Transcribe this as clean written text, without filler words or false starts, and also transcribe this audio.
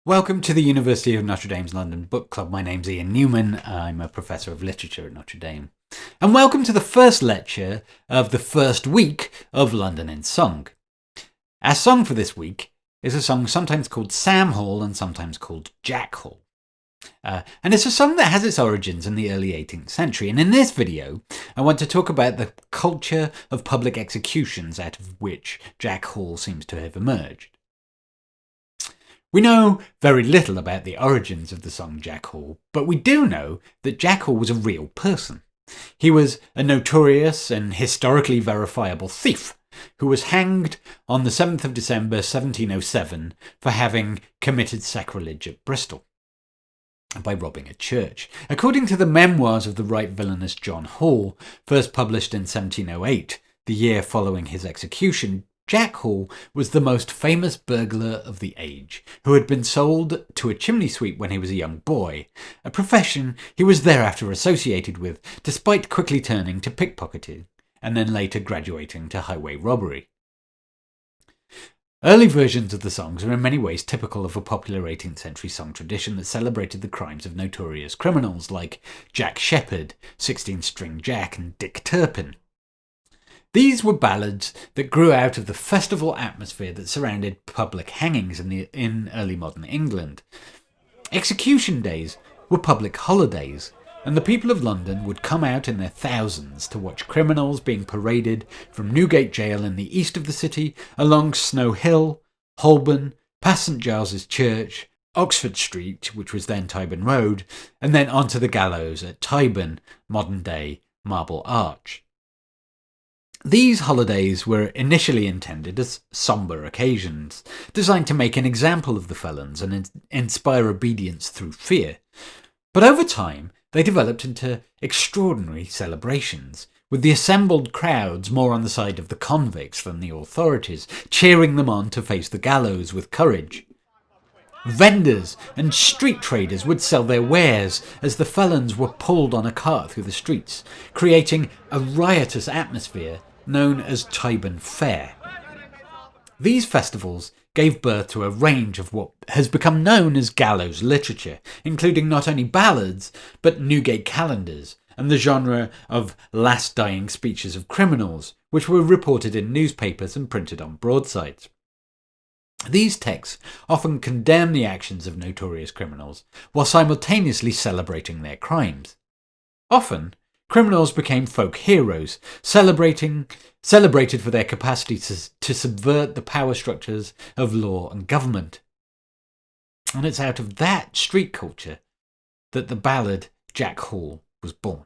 Welcome to the University of Notre Dame's London Book Club. My name's Ian Newman. I'm a professor of literature at Notre Dame. And welcome to the first lecture of the first week of London in Song. Our song for this week is a song sometimes called Sam Hall and sometimes called Jack Hall. And it's a song that has its origins in the early 18th century. And in this video, I want to talk about the culture of public executions out of which Jack Hall seems to have emerged. We know very little about the origins of the song Jack Hall, but we do know that Jack Hall was a real person. He was a notorious and historically verifiable thief who was hanged on the 7th of December 1707 for having committed sacrilege at Bristol by robbing a church. According to the memoirs of the right villainous John Hall, first published in 1708, the year following his execution, Jack Hall was the most famous burglar of the age, who had been sold to a chimney sweep when he was a young boy, a profession he was thereafter associated with, despite quickly turning to pickpocketing, and then later graduating to highway robbery. Early versions of the songs are in many ways typical of a popular 18th century song tradition that celebrated the crimes of notorious criminals like Jack Sheppard, 16-String Jack, and Dick Turpin. These were ballads that grew out of the festival atmosphere that surrounded public hangings in early modern England. Execution days were public holidays, and the people of London would come out in their thousands to watch criminals being paraded from Newgate Jail in the east of the city, along Snow Hill, Holborn, past St Giles's Church, Oxford Street, which was then Tyburn Road, and then onto the gallows at Tyburn, modern-day Marble Arch. These holidays were initially intended as sombre occasions, designed to make an example of the felons and inspire obedience through fear. But over time, they developed into extraordinary celebrations, with the assembled crowds more on the side of the convicts than the authorities, cheering them on to face the gallows with courage. Vendors and street traders would sell their wares as the felons were pulled on a cart through the streets, creating a riotous atmosphere known as Tyburn Fair. These festivals gave birth to a range of what has become known as gallows literature, including not only ballads, but Newgate calendars, and the genre of last dying speeches of criminals, which were reported in newspapers and printed on broadsides. These texts often condemn the actions of notorious criminals, while simultaneously celebrating their crimes. Often, criminals became folk heroes, celebrated for their capacity to subvert the power structures of law and government. And it's out of that street culture that the ballad Jack Hall was born.